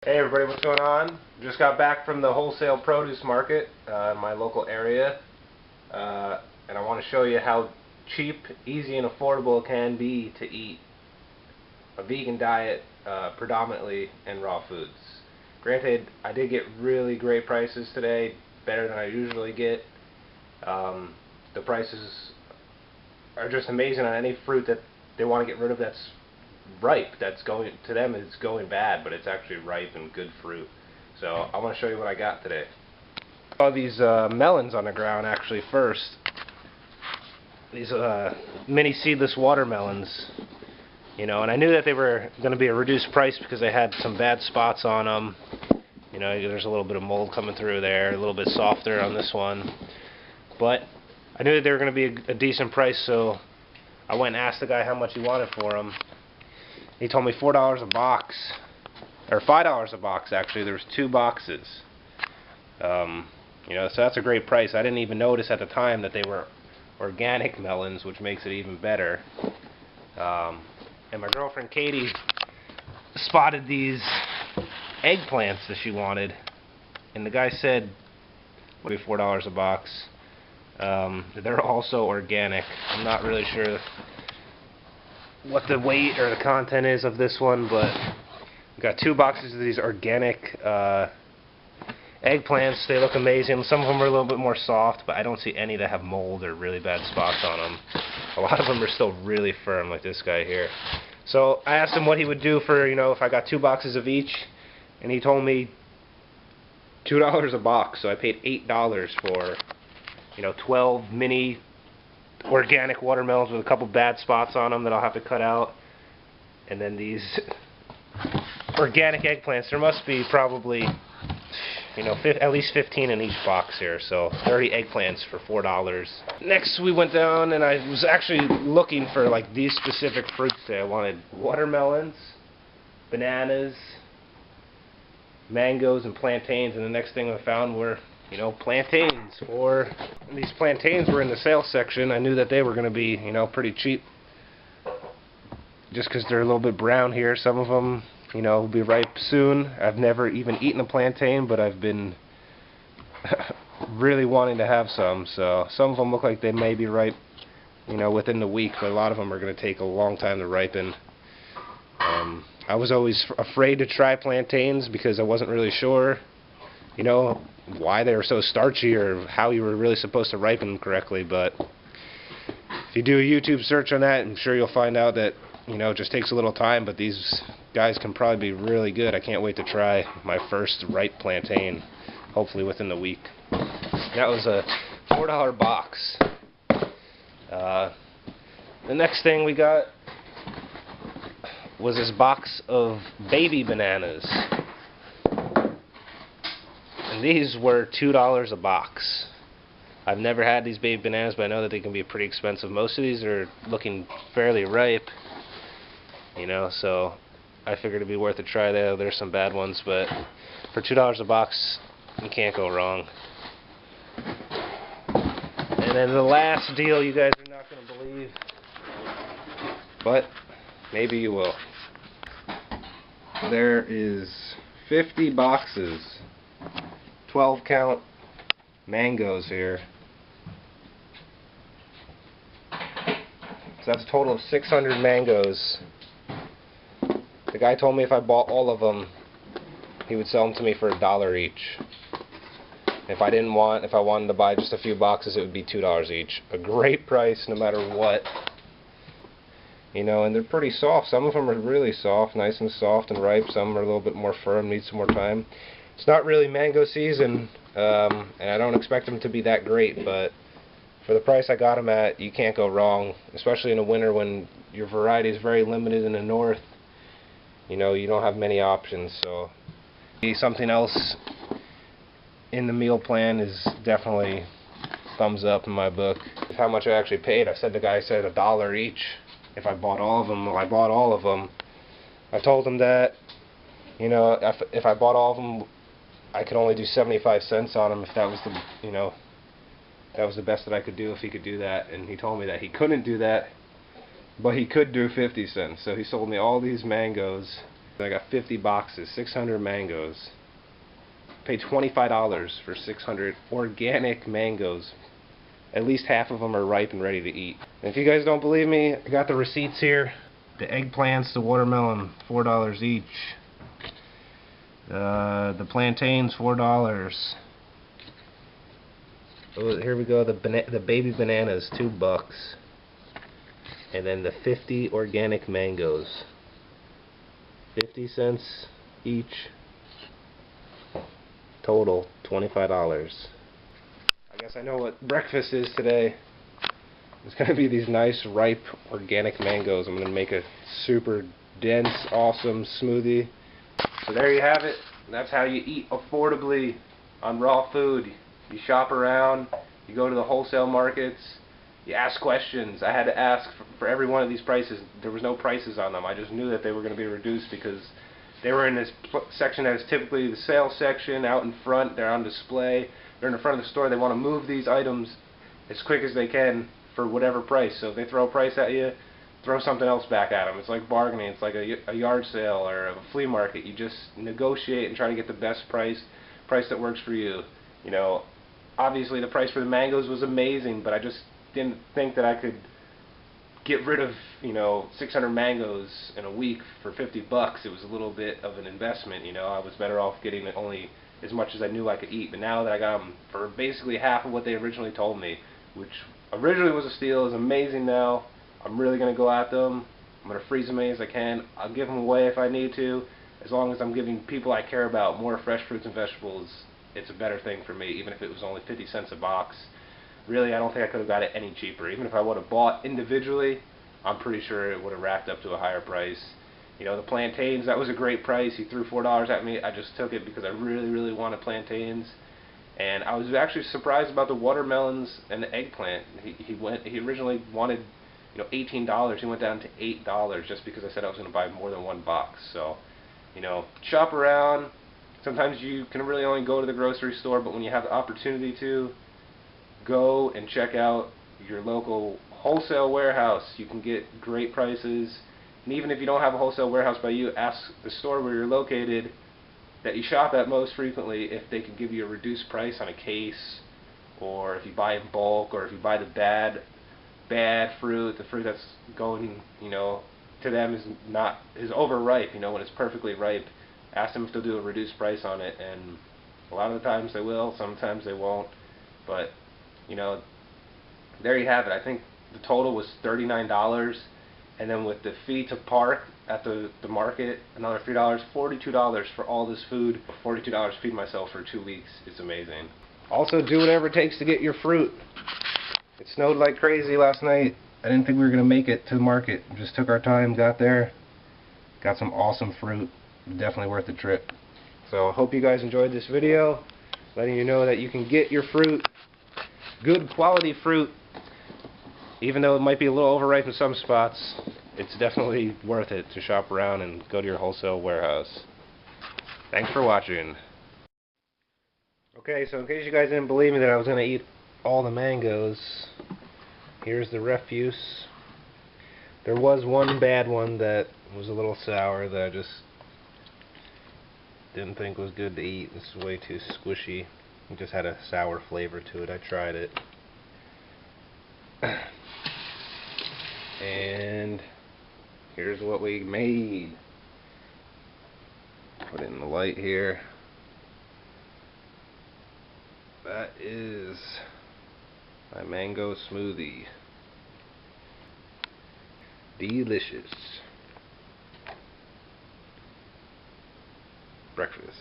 Hey everybody, what's going on? Just got back from the wholesale produce market in my local area, and I want to show you how cheap, easy, and affordable it can be to eat a vegan diet predominantly in raw foods. Granted, I did get really great prices today, better than I usually get. The prices are just amazing on any fruit that they want to get rid of that's ripe. That's going to them, it's going bad, but it's actually ripe and good fruit. So I want to show you what I got today. All these melons on the ground actually first. These mini seedless watermelons, you know, and I knew that they were going to be a reduced price because they had some bad spots on them. You know, there's a little bit of mold coming through there, a little bit softer on this one, but I knew that they were going to be a decent price, so I went and asked the guy how much he wanted for them. He told me $4 a box, or $5 a box actually. There was 2 boxes. You know, so that's a great price. I didn't even notice at the time that they were organic melons, which makes it even better. And my girlfriend Katie spotted these eggplants that she wanted, and the guy said, "What would be $4 a box?" They're also organic. I'm not really sure what the weight or the content is of this one, but we've got 2 boxes of these organic eggplants. They look amazing. Some of them are a little bit more soft, but I don't see any that have mold or really bad spots on them. A lot of them are still really firm, like this guy here. So I asked him what he would do for, you know, if I got 2 boxes of each, and he told me $2 a box. So I paid $8 for, you know, 12 mini organic watermelons with a couple bad spots on them that I'll have to cut out, and then these organic eggplants. There must be probably, you know, at least 15 in each box here, so 30 eggplants for $4. Next we went down, and I was actually looking for like these specific fruits today. I wanted watermelons, bananas, mangoes, and plantains, and the next thing I found were, you know, plantains. Or these plantains were in the sales section. I knew that they were going to be, you know, pretty cheap, just because they're a little bit brown here. Some of them, you know, will be ripe soon. I've never even eaten a plantain, but I've been really wanting to have some. So some of them look like they may be ripe, you know, within the week, but a lot of them are going to take a long time to ripen. I was always afraid to try plantains because I wasn't really sure, you know, why they were so starchy or how you were really supposed to ripen them correctly. But if you do a YouTube search on that, I'm sure you'll find out that, you know, it just takes a little time, but these guys can probably be really good. I can't wait to try my first ripe plantain, hopefully within the week. That was a $4 box. The next thing we got was this box of baby bananas. And these were $2 a box. I've never had these baby bananas, but I know that they can be pretty expensive. Most of these are looking fairly ripe, you know, so I figured it'd be worth a try there. There's some bad ones, but for $2 a box, you can't go wrong. And then the last deal you guys are not going to believe, but maybe you will. There is 50 boxes, 12 count mangoes here. So that's a total of 600 mangoes. The guy told me if I bought all of them, he would sell them to me for $1 each. If I wanted to buy just a few boxes, it would be $2 each. A great price no matter what. You know, and they're pretty soft. Some of them are really soft, nice and soft and ripe. Some are a little bit more firm, need some more time. It's not really mango season, and I don't expect them to be that great, but for the price I got them at, you can't go wrong, especially in the winter when your variety is very limited in the north. You know, you don't have many options, so something else in the meal plan is definitely thumbs up in my book. How much I actually paid, the guy said $1 each if I bought all of them. Well, I bought all of them. I told him that, you know, if I bought all of them, I could only do 75 cents on them if that was the, you know, that was the best that I could do if he could do that. And he told me that he couldn't do that, but he could do 50 cents. So he sold me all these mangoes I got 50 boxes, 600 mangoes. Paid $25 for 600 organic mangoes. At least half of them are ripe and ready to eat. And if you guys don't believe me, I got the receipts here. The eggplants, the watermelon, $4 each. The plantains, $4. Oh, here we go. The baby bananas, $2. And then the 50 organic mangoes, 50 cents each. Total $25. I guess I know what breakfast is today. It's going to be these nice ripe organic mangoes. I'm going to make a super dense, awesome smoothie. So there you have it. That's how you eat affordably on raw food. You shop around, you go to the wholesale markets, you ask questions. I had to ask for every one of these prices. There was no prices on them. I just knew that they were going to be reduced because they were in this section that is typically the sales section, out in front. They're on display. They're in the front of the store. They want to move these items as quick as they can for whatever price. So if they throw a price at you, throw something else back at them. It's like bargaining. It's like a yard sale or a flea market. You just negotiate and try to get the best price that works for you. You know, obviously the price for the mangoes was amazing, but I just didn't think that I could get rid of, 600 mangoes in a week for 50 bucks. It was a little bit of an investment. I was better off getting only as much as I knew I could eat. But now that I got them for basically half of what they originally told me, which originally was a steal, is amazing now. I'm really going to go at them. I'm going to freeze as many as I can. I'll give them away if I need to. As long as I'm giving people I care about more fresh fruits and vegetables, it's a better thing for me, even if it was only 50 cents a box. Really, I don't think I could have got it any cheaper. Even if I would have bought individually, I'm pretty sure it would have racked up to a higher price. The plantains, that was a great price. He threw $4 at me. I just took it because I really, really wanted plantains. And I was actually surprised about the watermelons and the eggplant. He originally wanted, $18. He went down to $8 just because I said I was going to buy more than one box. So, shop around. Sometimes you can really only go to the grocery store, but when you have the opportunity to, go and check out your local wholesale warehouse. You can get great prices. And even if you don't have a wholesale warehouse by you, ask the store where you're located that you shop at most frequently if they can give you a reduced price on a case, or if you buy in bulk, or if you buy the bad fruit, the fruit that's going, to them is overripe, when it's perfectly ripe. Ask them if they'll do a reduced price on it, and a lot of the times they will, sometimes they won't. But there you have it. I think the total was $39, and then with the fee to park at the market, another $3, $42 for all this food. $42 to feed myself for 2 weeks. It's amazing. Also, do whatever it takes to get your fruit. It snowed like crazy last night. I didn't think we were going to make it to the market. Just took our time, got there, got some awesome fruit. Definitely worth the trip. So I hope you guys enjoyed this video, letting you know that you can get your fruit, good quality fruit, even though it might be a little overripe in some spots. It's definitely worth it to shop around and go to your wholesale warehouse. Thanks for watching. Okay, so in case you guys didn't believe me that I was going to eat all the mangoes, here's the refuse. There was one bad one that was a little sour that I just didn't think was good to eat. This is way too squishy. It just had a sour flavor to it. I tried it. And here's what we made. Put it in the light here. That is my mango smoothie. Delicious breakfast.